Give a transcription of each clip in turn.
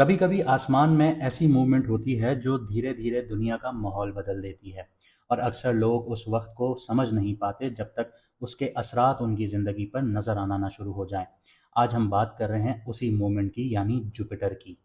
कभी कभी आसमान में ऐसी मूवमेंट होती है जो धीरे धीरे दुनिया का माहौल बदल देती है। और अक्सर लोग उस वक्त को समझ नहीं पाते जब तक उसके असरात उनकी ज़िंदगी पर नज़र आना ना शुरू हो जाएं। आज हम बात कर रहे हैं उसी मूवमेंट की, यानी जुपिटर की।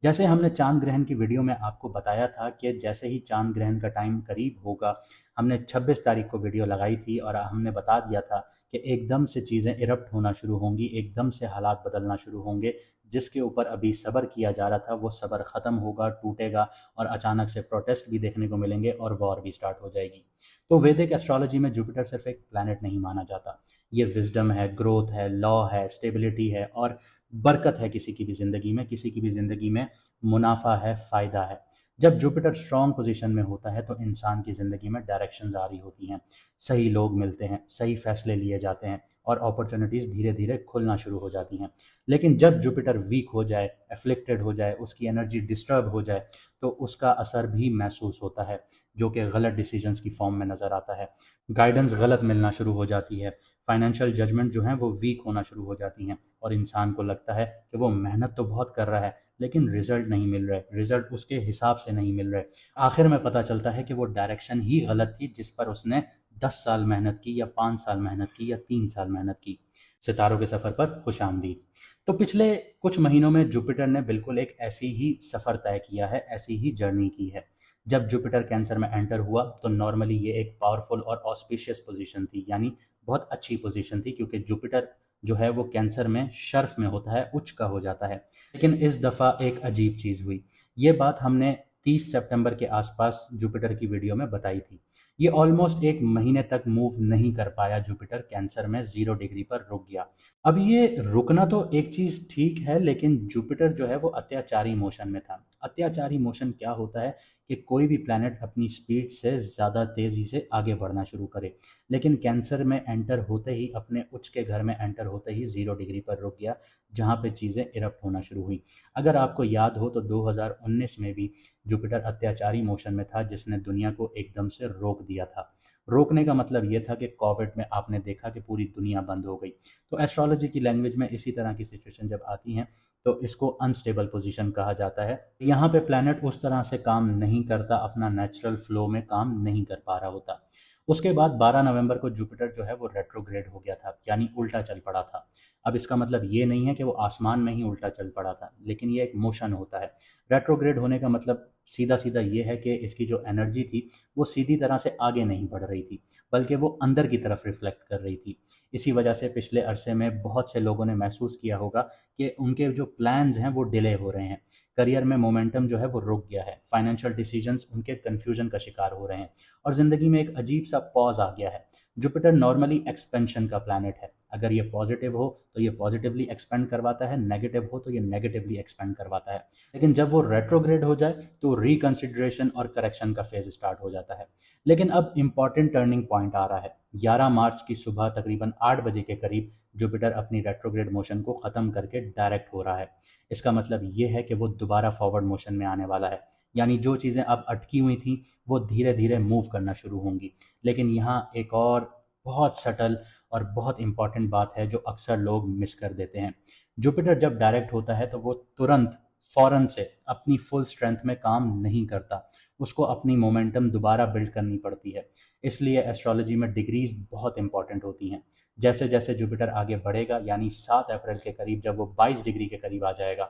जैसे हमने चांद ग्रहण की वीडियो में आपको बताया था कि जैसे ही चांद ग्रहण का टाइम करीब होगा, हमने 26 तारीख को वीडियो लगाई थी और हमने बता दिया था कि एकदम से चीज़ें इरप्ट होना शुरू होंगी, एकदम से हालात बदलना शुरू होंगे। जिसके ऊपर अभी सब्र किया जा रहा था वो सब्र ख़त्म होगा, टूटेगा और अचानक से प्रोटेस्ट भी देखने को मिलेंगे और वॉर भी स्टार्ट हो जाएगी। तो वैदिक एस्ट्रोलॉजी में जुपिटर सिर्फ एक प्लैनेट नहीं माना जाता। ये विजडम है, ग्रोथ है, लॉ है, स्टेबिलिटी है और बरकत है। किसी की भी ज़िंदगी में, किसी की भी ज़िंदगी में मुनाफा है, फ़ायदा है। जब जुपिटर स्ट्रॉन्ग पोजीशन में होता है तो इंसान की ज़िंदगी में डायरेक्शंस आ रही होती हैं, सही लोग मिलते हैं, सही फैसले लिए जाते हैं और अपॉर्चुनिटीज़ धीरे धीरे खुलना शुरू हो जाती हैं। लेकिन जब जुपिटर वीक हो जाए, एफ्लिक्टेड हो जाए, उसकी एनर्जी डिस्टर्ब हो जाए, तो उसका असर भी महसूस होता है, जो कि गलत डिसीजंस की फॉर्म में नज़र आता है। गाइडेंस गलत मिलना शुरू हो जाती है, फाइनेंशियल जजमेंट जो हैं वो वीक होना शुरू हो जाती हैं और इंसान को लगता है कि वो मेहनत तो बहुत कर रहा है लेकिन रिजल्ट नहीं मिल रहे, रिजल्ट उसके हिसाब से नहीं मिल रहे। आखिर में पता चलता है कि वो डायरेक्शन ही गलत थी जिस पर उसने 10 साल मेहनत की या 5 साल मेहनत की या 3 साल मेहनत की। सितारों के सफ़र पर खुश आमदीद। तो पिछले कुछ महीनों में जुपिटर ने बिल्कुल एक ऐसी ही सफ़र तय किया है, ऐसी ही जर्नी की है। जब जुपिटर कैंसर में एंटर हुआ तो नॉर्मली ये एक पावरफुल और ऑस्पिशियस पोजीशन थी, यानी बहुत अच्छी पोजीशन थी, क्योंकि जुपिटर जो है वो कैंसर में शर्फ में होता है, उच्च का हो जाता है। लेकिन इस दफ़ा एक अजीब चीज़ हुई। ये बात हमने 30 सितंबर के आसपास जुपिटर की वीडियो में बताई थी। ये ऑलमोस्ट एक महीने तक मूव नहीं कर पाया, जुपिटर कैंसर में 0 डिग्री पर रुक गया। अब ये रुकना तो एक चीज़ ठीक है, लेकिन जुपिटर जो है वो अत्याचारी मोशन में था। अत्याचारी मोशन क्या होता है कि कोई भी प्लैनेट अपनी स्पीड से ज़्यादा तेज़ी से आगे बढ़ना शुरू करे। लेकिन कैंसर में एंटर होते ही, अपने उच्च के घर में एंटर होते ही 0 डिग्री पर रुक गया, जहाँ पे चीज़ें इरप्ट होना शुरू हुई। अगर आपको याद हो तो 2019 में भी जुपिटर अत्याचारी मोशन में था, जिसने दुनिया को एकदम से रोक दिया था। रोकने का मतलब ये था कि कोविड में आपने देखा कि पूरी दुनिया बंद हो गई। तो एस्ट्रोलॉजी की लैंग्वेज में इसी तरह की सिचुएशन जब आती हैं तो इसको अनस्टेबल पोजीशन कहा जाता है। यहाँ पे प्लैनेट उस तरह से काम नहीं करता, अपना नेचुरल फ्लो में काम नहीं कर पा रहा होता। उसके बाद 12 नवंबर को जुपिटर जो है वो रेट्रोग्रेड हो गया था, यानी उल्टा चल पड़ा था। अब इसका मतलब ये नहीं है कि वो आसमान में ही उल्टा चल पड़ा था, लेकिन ये एक मोशन होता है। रेट्रोग्रेड होने का मतलब सीधा सीधा ये है कि इसकी जो एनर्जी थी वो सीधी तरह से आगे नहीं बढ़ रही थी, बल्कि वो अंदर की तरफ रिफ्लेक्ट कर रही थी। इसी वजह से पिछले अरसे में बहुत से लोगों ने महसूस किया होगा कि उनके जो प्लान्स हैं वो डिले हो रहे हैं, करियर में मोमेंटम जो है वो रुक गया है, फाइनेंशियल डिसीजंस उनके कन्फ्यूजन का शिकार हो रहे हैं और ज़िंदगी में एक अजीब सा पॉज आ गया है। जुपिटर नॉर्मली एक्सपेंशन का प्लैनेट है। अगर ये पॉजिटिव हो तो ये पॉजिटिवली एक्सपेंड करवाता है, नेगेटिव हो तो ये नेगेटिवली एक्सपेंड करवाता है। लेकिन जब वो रेट्रोग्रेड हो जाए तो रिकंसिडरेशन और करेक्शन का फेज स्टार्ट हो जाता है। लेकिन अब इंपॉर्टेंट टर्निंग पॉइंट आ रहा है। 11 मार्च की सुबह तकरीबन 8 बजे के करीब जुपिटर अपनी रेट्रोग्रेड मोशन को ख़त्म करके डायरेक्ट हो रहा है। इसका मतलब ये है कि वो दोबारा फॉरवर्ड मोशन में आने वाला है, यानी जो चीज़ें अब अटकी हुई थी वो धीरे धीरे मूव करना शुरू होंगी। लेकिन यहाँ एक और बहुत सटल और बहुत इंपॉर्टेंट बात है जो अक्सर लोग मिस कर देते हैं। जुपिटर जब डायरेक्ट होता है तो वो तुरंत फ़ौरन से अपनी फुल स्ट्रेंथ में काम नहीं करता। उसको अपनी मोमेंटम दोबारा बिल्ड करनी पड़ती है। इसलिए एस्ट्रोलॉजी में डिग्रीज बहुत इंपॉर्टेंट होती हैं। जैसे जैसे जुपिटर आगे बढ़ेगा, यानी 7 अप्रैल के करीब जब वो 22 डिग्री के करीब आ जाएगा,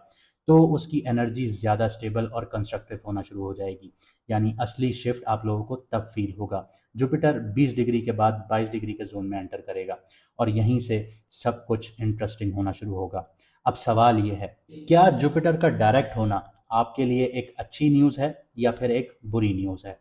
तो उसकी एनर्जी ज़्यादा स्टेबल और कंस्ट्रक्टिव होना शुरू हो जाएगी। यानी असली शिफ्ट आप लोगों को तब फील होगा। जुपिटर 20 डिग्री के बाद 22 डिग्री के जोन में एंटर करेगा और यहीं से सब कुछ इंटरेस्टिंग होना शुरू होगा। अब सवाल ये है, क्या जुपिटर का डायरेक्ट होना आपके लिए एक अच्छी न्यूज़ है या फिर एक बुरी न्यूज़ है?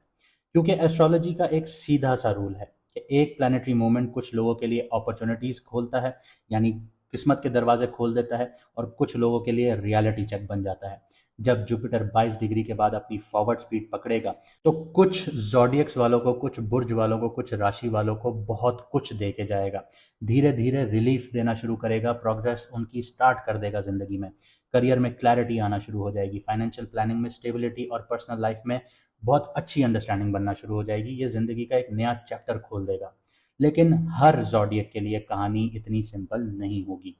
क्योंकि एस्ट्रोलॉजी का एक सीधा सा रूल है कि एक प्लानिटरी मूवमेंट कुछ लोगों के लिए अपॉर्चुनिटीज़ खोलता है, यानी किस्मत के दरवाजे खोल देता है, और कुछ लोगों के लिए रियलिटी चेक बन जाता है। जब जुपिटर 22 डिग्री के बाद अपनी फॉरवर्ड स्पीड पकड़ेगा तो कुछ जॉडियक्स वालों को, कुछ बुर्ज वालों को, कुछ राशि वालों को बहुत कुछ दे के जाएगा। धीरे धीरे रिलीफ देना शुरू करेगा, प्रोग्रेस उनकी स्टार्ट कर देगा ज़िंदगी में। करियर में क्लैरिटी आना शुरू हो जाएगी, फाइनेंशियल प्लानिंग में स्टेबिलिटी और पर्सनल लाइफ में बहुत अच्छी अंडरस्टैंडिंग बनना शुरू हो जाएगी। ये ज़िंदगी का एक नया चैप्टर खोल देगा। लेकिन हर जॉडियक के लिए कहानी इतनी सिंपल नहीं होगी।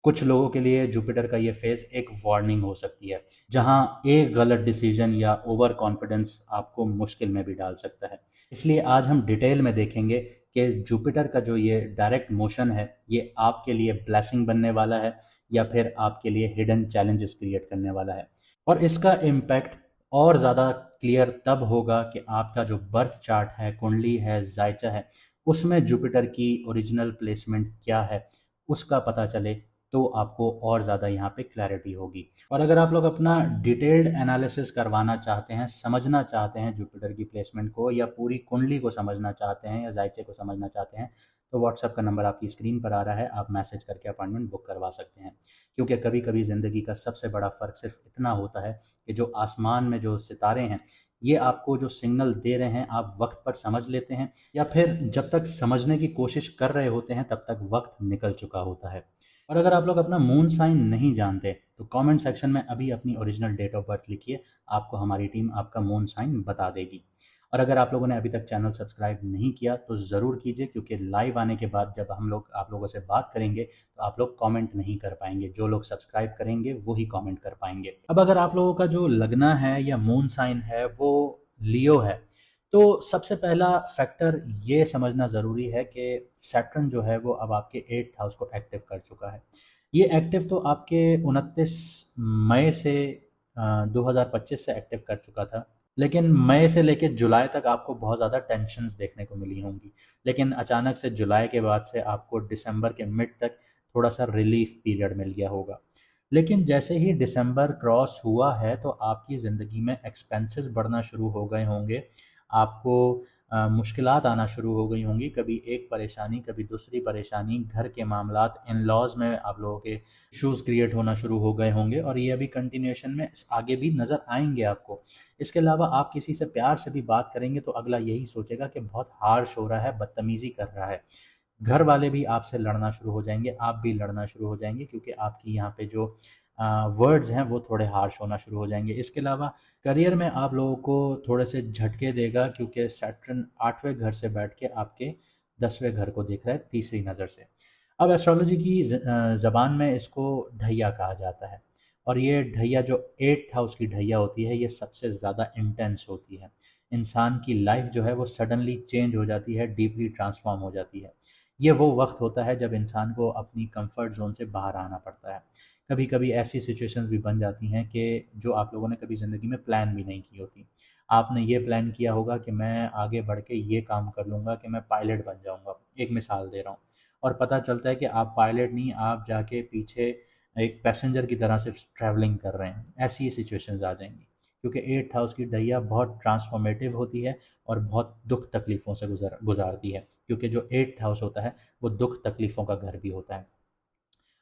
कुछ लोगों के लिए जुपिटर का ये फेज एक वार्निंग हो सकती है, जहां एक गलत डिसीजन या ओवर कॉन्फिडेंस आपको मुश्किल में भी डाल सकता है। इसलिए आज हम डिटेल में देखेंगे कि जुपिटर का जो ये डायरेक्ट मोशन है, ये आपके लिए ब्लेसिंग बनने वाला है या फिर आपके लिए हिडन चैलेंजेस क्रिएट करने वाला है। और इसका इम्पैक्ट और ज़्यादा क्लियर तब होगा कि आपका जो बर्थ चार्ट है, कुंडली है, जायचा है, उसमें जुपिटर की ओरिजिनल प्लेसमेंट क्या है, उसका पता चले, तो आपको और ज़्यादा यहाँ पे क्लैरिटी होगी। और अगर आप लोग अपना डिटेल्ड एनालिसिस करवाना चाहते हैं, समझना चाहते हैं जुपिटर की प्लेसमेंट को, या पूरी कुंडली को समझना चाहते हैं, या जायचे को समझना चाहते हैं, तो व्हाट्सएप का नंबर आपकी स्क्रीन पर आ रहा है, आप मैसेज करके अपॉइंटमेंट बुक करवा सकते हैं। क्योंकि कभी कभी ज़िंदगी का सबसे बड़ा फ़र्क सिर्फ इतना होता है कि जो आसमान में जो सितारे हैं, ये आपको जो सिग्नल दे रहे हैं, आप वक्त पर समझ लेते हैं, या फिर जब तक समझने की कोशिश कर रहे होते हैं तब तक वक्त निकल चुका होता है। और अगर आप लोग अपना मून साइन नहीं जानते, तो कमेंट सेक्शन में अभी अपनी ओरिजिनल डेट ऑफ बर्थ लिखिए, आपको हमारी टीम आपका मून साइन बता देगी। और अगर आप लोगों ने अभी तक चैनल सब्सक्राइब नहीं किया तो ज़रूर कीजिए, क्योंकि लाइव आने के बाद जब हम लोग आप लोगों से बात करेंगे तो आप लोग कमेंट नहीं कर पाएंगे, जो लोग सब्सक्राइब करेंगे वो ही कमेंट कर पाएंगे। अब अगर आप लोगों का जो लगना है या मून साइन है वो लियो है, तो सबसे पहला फैक्टर ये समझना ज़रूरी है कि सैटर्न जो है वो अब आपके 8th हाउस को एक्टिव कर चुका है। ये एक्टिव तो आपके 29 मई से 2025 से एक्टिव कर चुका था, लेकिन मई से लेकर जुलाई तक आपको बहुत ज़्यादा टेंशन्स देखने को मिली होंगी। लेकिन अचानक से जुलाई के बाद से आपको दिसंबर के मिड तक थोड़ा सा रिलीफ पीरियड मिल गया होगा। लेकिन जैसे ही दिसंबर क्रॉस हुआ है तो आपकी ज़िंदगी में एक्सपेंसेस बढ़ना शुरू हो गए होंगे, आपको मुश्किलात आना शुरू हो गई होंगी, कभी एक परेशानी कभी दूसरी परेशानी, घर के मामलात, इन लॉज में आप लोगों के इशूज़ क्रिएट होना शुरू हो गए होंगे, और ये अभी कंटिन्यूएशन में आगे भी नज़र आएंगे आपको। इसके अलावा आप किसी से प्यार से भी बात करेंगे तो अगला यही सोचेगा कि बहुत हार्श हो रहा है, बदतमीज़ी कर रहा है। घर वाले भी आपसे लड़ना शुरू हो जाएंगे, आप भी लड़ना शुरू हो जाएंगे, क्योंकि आपकी यहाँ पे जो वर्ड्स हैं वो थोड़े हार्श होना शुरू हो जाएंगे। इसके अलावा करियर में आप लोगों को थोड़े से झटके देगा, क्योंकि सैटर्न 8वें घर से बैठ के आपके 10वें घर को देख रहा है तीसरी नज़र से। अब एस्ट्रोलॉजी की ज़बान में इसको ढैया कहा जाता है, और ये ढैया जो 8th हाउस की ढैया होती है, ये सबसे ज़्यादा इंटेंस होती है। इंसान की लाइफ जो है वो सडनली चेंज हो जाती है, डीपली ट्रांसफॉर्म हो जाती है। ये वो वक्त होता है जब इंसान को अपनी कंफर्ट जोन से बाहर आना पड़ता है। कभी कभी ऐसी सिचुएशंस भी बन जाती हैं कि जो आप लोगों ने कभी ज़िंदगी में प्लान भी नहीं की होती। आपने ये प्लान किया होगा कि मैं आगे बढ़ के ये काम कर लूँगा कि मैं पायलट बन जाऊँगा, एक मिसाल दे रहा हूँ, और पता चलता है कि आप पायलट नहीं, आप जाके पीछे एक पैसेंजर की तरह से ट्रैवलिंग कर रहे हैं। ऐसी सिचुएशंस आ जाएंगी, क्योंकि 8th हाउस की ढैया बहुत ट्रांसफॉर्मेटिव होती है और बहुत दुख तकलीफ़ों से गुजारती है, क्योंकि जो 8th हाउस होता है वो दुख तकलीफ़ों का घर भी होता है।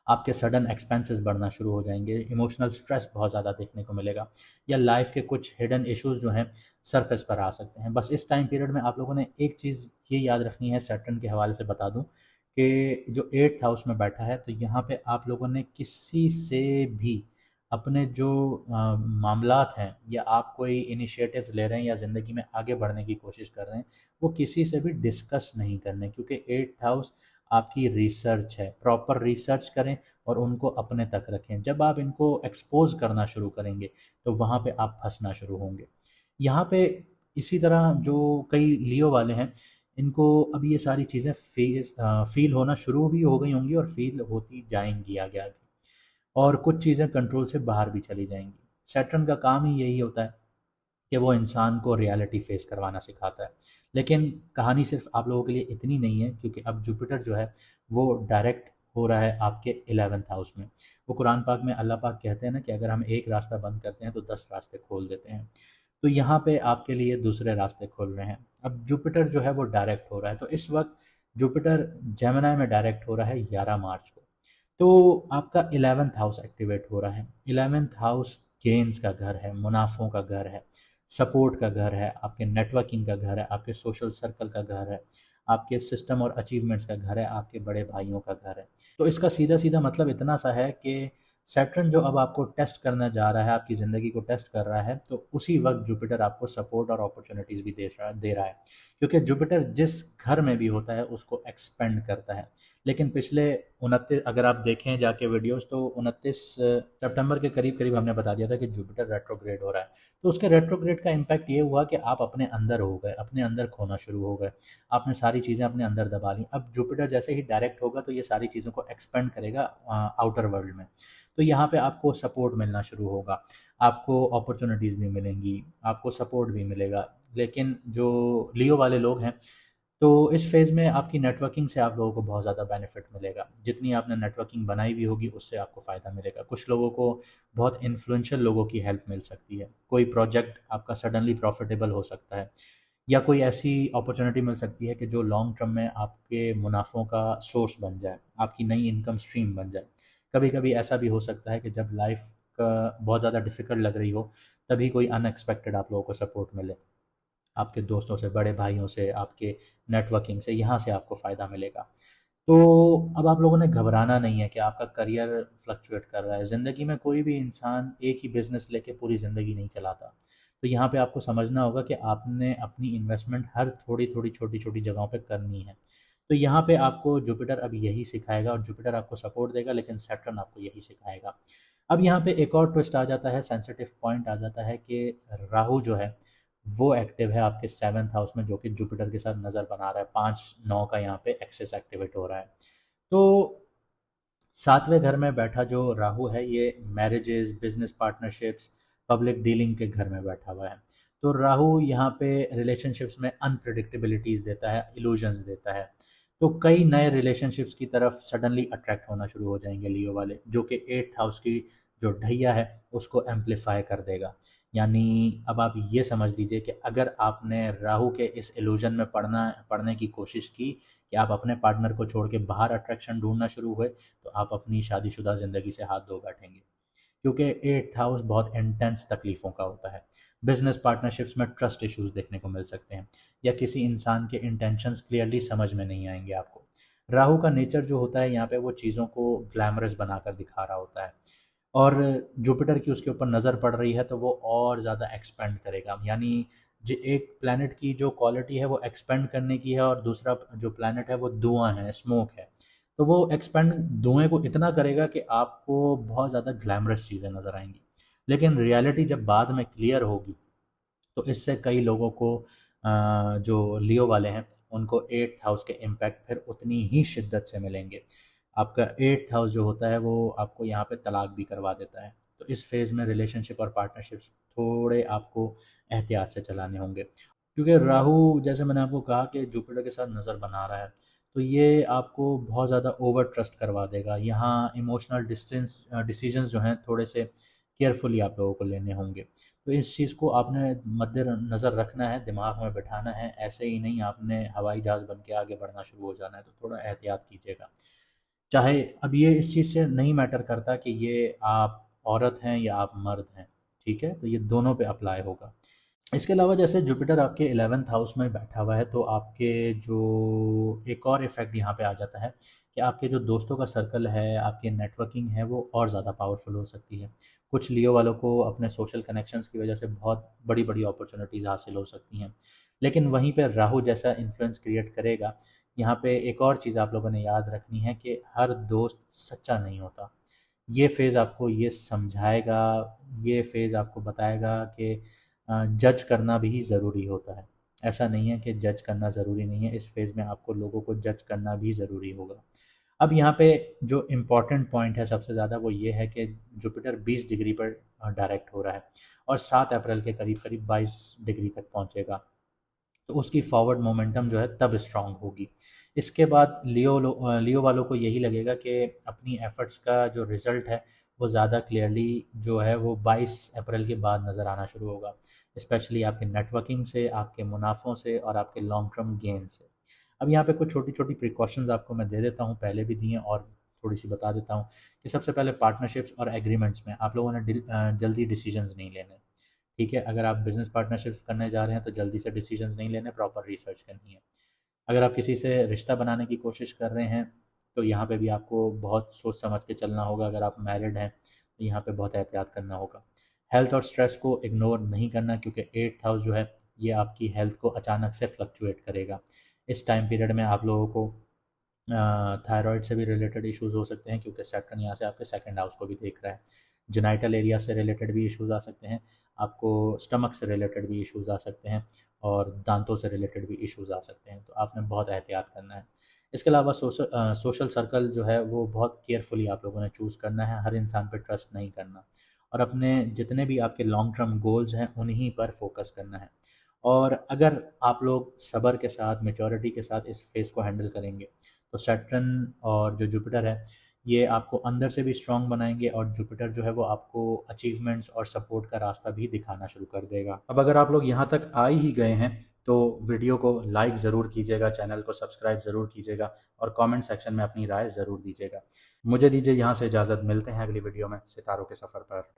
आपके सडन एक्सपेंसेस बढ़ना शुरू हो जाएंगे, इमोशनल स्ट्रेस बहुत ज़्यादा देखने को मिलेगा, या लाइफ के कुछ हिडन इश्यूज जो हैं सरफेस पर आ सकते हैं। बस इस टाइम पीरियड में आप लोगों ने एक चीज़ ये याद रखनी है, सैटर्न के हवाले से बता दूं कि जो 8th हाउस में बैठा है, तो यहाँ पे आप लोगों ने किसी से भी अपने जो मामलात हैं, या आप कोई इनिशिएटिव्स ले रहे हैं या ज़िंदगी में आगे बढ़ने की कोशिश कर रहे हैं, वो किसी से भी डिस्कस नहीं करने, क्योंकि 8th हाउस आपकी रिसर्च है। प्रॉपर रिसर्च करें और उनको अपने तक रखें। जब आप इनको एक्सपोज करना शुरू करेंगे तो वहाँ पे आप फंसना शुरू होंगे। यहाँ पे इसी तरह जो कई लियो वाले हैं, इनको अब ये सारी चीज़ें फील होना शुरू भी हो गई होंगी और फील होती जाएंगी आगे आगे, और कुछ चीज़ें कंट्रोल से बाहर भी चली जाएंगी। सैटर्न का काम ही यही होता है कि वो इंसान को रियलिटी फेस करवाना सिखाता है। लेकिन कहानी सिर्फ आप लोगों के लिए इतनी नहीं है, क्योंकि अब जुपिटर जो है वो डायरेक्ट हो रहा है आपके 11th हाउस में। वो कुरान पाक में अल्लाह पाक कहते हैं ना कि अगर हम एक रास्ता बंद करते हैं तो 10 रास्ते खोल देते हैं। तो यहाँ पे आपके लिए दूसरे रास्ते खोल रहे हैं। अब जुपिटर जो है वो डायरेक्ट हो रहा है, तो इस वक्त जुपिटर जेमिनी में डायरेक्ट हो रहा है 11 मार्च को। तो आपका 11th हाउस एक्टिवेट हो रहा है। 11th हाउस गेन्स का घर है, मुनाफों का घर है, सपोर्ट का घर है, आपके नेटवर्किंग का घर है, आपके सोशल सर्कल का घर है, आपके सिस्टम और अचीवमेंट्स का घर है, आपके बड़े भाइयों का घर है। तो इसका सीधा सीधा मतलब इतना सा है कि सैटर्न जो अब आपको टेस्ट करना जा रहा है, आपकी ज़िंदगी को टेस्ट कर रहा है, तो उसी वक्त जुपिटर आपको सपोर्ट और अपॉर्चुनिटीज़ भी दे रहा है, क्योंकि जुपिटर जिस घर में भी होता है उसको एक्सपेंड करता है। लेकिन पिछले 29, अगर आप देखें जाके वीडियोस, तो 29 सितंबर के करीब करीब हमने बता दिया था कि जुपिटर रेट्रोग्रेड हो रहा है। तो उसके रेट्रोग्रेड का इम्पैक्ट ये हुआ कि आप अपने अंदर हो गए, अपने अंदर खोना शुरू हो गए, आपने सारी चीज़ें अपने अंदर दबा ली। अब जुपिटर जैसे ही डायरेक्ट होगा तो ये सारी चीज़ों को एक्सपेंड करेगा आउटर वर्ल्ड में। तो यहाँ पे आपको सपोर्ट मिलना शुरू होगा, आपको अपॉर्चुनिटीज़ भी मिलेंगी, आपको सपोर्ट भी मिलेगा। लेकिन जो लियो वाले लोग हैं, तो इस फेज़ में आपकी नेटवर्किंग से आप लोगों को बहुत ज़्यादा बेनिफिट मिलेगा। जितनी आपने नेटवर्किंग बनाई हुई होगी उससे आपको फ़ायदा मिलेगा। कुछ लोगों को बहुत इन्फ्लुएंशियल लोगों की हेल्प मिल सकती है। कोई प्रोजेक्ट आपका सडनली प्रॉफिटेबल हो सकता है, या कोई ऐसी अपॉर्चुनिटी मिल सकती है कि जो लॉन्ग टर्म में आपके मुनाफ़ों का सोर्स बन जाए, आपकी नई इनकम स्ट्रीम बन जाए। कभी-कभी ऐसा भी हो सकता है कि जब लाइफ़ का बहुत ज़्यादा डिफ़िकल्ट लग रही हो, तभी कोई अनएक्सपेक्टेड आप लोगों को सपोर्ट मिले। आपके दोस्तों से, बड़े भाइयों से, आपके नेटवर्किंग से, यहाँ से आपको फ़ायदा मिलेगा। तो अब आप लोगों ने घबराना नहीं है कि आपका करियर फ्लक्चुएट कर रहा है। ज़िंदगी में कोई भी इंसान एक ही बिज़नेस लेके पूरी ज़िंदगी नहीं चलाता। तो यहाँ पे आपको समझना होगा कि आपने अपनी इन्वेस्टमेंट हर थोड़ी-थोड़ी, छोटी-छोटी जगहों पे करनी है। तो यहाँ पे आपको जुपिटर अब यही सिखाएगा, और जुपिटर आपको सपोर्ट देगा, लेकिन सैटर्न आपको यही सिखाएगा। अब यहाँ पे एक और ट्विस्ट आ जाता है, सेंसिटिव पॉइंट आ जाता है कि राहु जो है वो एक्टिव है आपके 7th हाउस में, जो कि जुपिटर के साथ नज़र बना रहा है। 5-9 का यहाँ पे एक्सेस एक्टिवेट हो रहा है। तो 7वें घर में बैठा जो राहु है, ये marriages, business partnerships, public dealing के घर में बैठा हुआ है। तो राहु यहाँ पे रिलेशनशिप्स में अनप्रिडिक्टेबिलिटीज़ देता है, इल्यूजन्स देता है। तो कई नए रिलेशनशिप्स की तरफ सडनली अट्रैक्ट होना शुरू हो जाएंगे लियो वाले, जो कि 8th हाउस की जो ढैया है उसको एम्पलीफाई कर देगा। यानी अब आप ये समझ लीजिए कि अगर आपने राहु के इस इल्यूजन में पढ़ने की कोशिश की कि आप अपने पार्टनर को छोड़ के बाहर अट्रैक्शन ढूंढना शुरू हुए, तो आप अपनी शादीशुदा ज़िंदगी से हाथ धो बैठेंगे। क्योंकि 8th हाउस बहुत इंटेंस तकलीफ़ों का होता है। बिजनेस पार्टनरशिप्स में ट्रस्ट इश्यूज देखने को मिल सकते हैं, या किसी इंसान के इंटेंशंस क्लियरली समझ में नहीं आएंगे आपको। राहु का नेचर जो होता है यहाँ पे, वो चीज़ों को ग्लैमरस बनाकर दिखा रहा होता है, और जुपिटर की उसके ऊपर नज़र पड़ रही है तो वो और ज़्यादा एक्सपेंड करेगा। यानी जो एक प्लैनेट की जो क्वालिटी है वो एक्सपेंड करने की है, और दूसरा जो प्लैनेट है वो धुआं है, स्मोक है। तो वो एक्सपेंड धुएं को इतना करेगा कि आपको बहुत ज़्यादा ग्लैमरस चीज़ें नज़र आएंगी, लेकिन रियलिटी जब बाद में क्लियर होगी, तो इससे कई लोगों को जो लियो वाले हैं उनको 8th हाउस के इम्पैक्ट फिर उतनी ही शिद्दत से मिलेंगे। आपका 8th हाउस जो होता है वो आपको यहाँ पे तलाक भी करवा देता है। तो इस फेज़ में रिलेशनशिप और पार्टनरशिप्स थोड़े आपको एहतियात से चलाने होंगे, क्योंकि राहु, जैसे मैंने आपको कहा, कि जुपिटर के साथ नज़र बना रहा है। तो ये आपको बहुत ज़्यादा ओवर ट्रस्ट करवा देगा। यहाँ इमोशनल डिसीजंस जो हैं थोड़े से केयरफुली आप लोगों को लेने होंगे। तो इस चीज़ को आपने मद्देनज़र रखना है, दिमाग में बिठाना है। ऐसे ही नहीं आपने हवाई जहाज़ बन के आगे बढ़ना शुरू हो जाना है, तो थोड़ा एहतियात कीजिएगा। चाहे अब ये इस चीज़ से नहीं मैटर करता कि ये आप औरत हैं या आप मर्द हैं, ठीक है? तो ये दोनों पे अप्लाई होगा। इसके अलावा जैसे जुपिटर आपके 11th हाउस में बैठा हुआ है, तो आपके जो एक और इफ़ेक्ट यहाँ पे आ जाता है कि आपके जो दोस्तों का सर्कल है, आपकी नेटवर्किंग है, वो और ज़्यादा पावरफुल हो सकती है। कुछ लियो वालों को अपने सोशल कनेक्शंस की वजह से बहुत बड़ी-बड़ी अपॉर्च्युनिटीज़ हासिल हो सकती हैं। लेकिन वहीं पे राहु जैसा इन्फ्लुएंस क्रिएट करेगा। यहाँ पे एक और चीज़ आप लोगों ने याद रखनी है कि हर दोस्त सच्चा नहीं होता। ये फ़ेज़ आपको ये समझाएगा, ये फ़ेज़ आपको बताएगा कि जज करना भी ज़रूरी होता है। ऐसा नहीं है कि जज करना ज़रूरी नहीं है, इस फ़ेज़ में आपको लोगों को जज करना भी ज़रूरी होगा। अब यहाँ पे जो इम्पोर्टेंट पॉइंट है सबसे ज़्यादा, वो ये है कि जुपिटर 20 डिग्री पर डायरेक्ट हो रहा है, और 7 अप्रैल के करीब-करीब 22 डिग्री तक पहुँचेगा। तो उसकी फॉरवर्ड मोमेंटम जो है तब स्ट्रांग होगी। इसके बाद लियो वालों को यही लगेगा कि अपनी एफर्ट्स का जो रिज़ल्ट है वो ज़्यादा क्लियरली जो है वो 22 अप्रैल के बाद नज़र आना शुरू होगा। स्पेशली आपके नेटवर्किंग से, आपके मुनाफ़ों से, और आपके लॉन्ग टर्म गेन से। अब यहाँ पे कुछ छोटी-छोटी प्रिकॉशंस आपको मैं दे देता हूँ, पहले भी दी हैं और थोड़ी-सी बता देता हूँ कि सबसे पहले पार्टनरशिप्स और एग्रीमेंट्स में आप लोगों ने जल्दी डिसीजंस नहीं लेने। ठीक है? अगर आप बिज़नेस पार्टनरशिप्स करने जा रहे हैं तो जल्दी से डिसीजंस नहीं लेने, प्रॉपर रिसर्च करनी है। अगर आप किसी से रिश्ता बनाने की कोशिश कर रहे हैं, तो यहाँ पे भी आपको बहुत सोच समझ के चलना होगा। अगर आप मैरिड हैं, तो यहाँ पे बहुत एहतियात करना होगा। हेल्थ और स्ट्रेस को इग्नोर नहीं करना, क्योंकि 8th हाउस जो है, ये आपकी हेल्थ को अचानक से फ्लक्चुएट करेगा। इस टाइम पीरियड में आप लोगों को थायराइड से भी रिलेटेड इश्यूज़ हो सकते हैं, क्योंकि सैटर्न यहाँ से आपके सेकंड हाउस को भी देख रहा है। जेनाइटल एरिया से रिलेटेड भी इश्यूज़ आ सकते हैं, आपको स्टमक से रिलेटेड भी इश्यूज़ आ सकते हैं, और दांतों से रिलेटेड भी इश्यूज़ आ सकते हैं, तो आपने बहुत एहतियात करना है। इसके अलावा सोशल सर्कल जो है वो बहुत केयरफुली आप लोगों ने चूज़ करना है, हर इंसान पे ट्रस्ट नहीं करना, और अपने जितने भी आपके लॉन्ग टर्म गोल्स हैं उन्हीं पर फोकस करना है। और अगर आप लोग सब्र के साथ, मैच्योरिटी के साथ इस फेज़ को हैंडल करेंगे, तो सैटर्न और जो जुपिटर है, ये आपको अंदर से भी स्ट्रॉन्ग बनाएंगे, और जुपिटर जो है वो आपको अचीवमेंट्स और सपोर्ट का रास्ता भी दिखाना शुरू कर देगा। अब अगर आप लोग यहाँ तक आ ही गए हैं, तो वीडियो को लाइक ज़रूर कीजिएगा, चैनल को सब्सक्राइब ज़रूर कीजिएगा, और कमेंट सेक्शन में अपनी राय ज़रूर दीजिएगा। मुझे दीजिए यहाँ से इजाज़त, मिलते हैं अगली वीडियो में सितारों के सफ़र पर।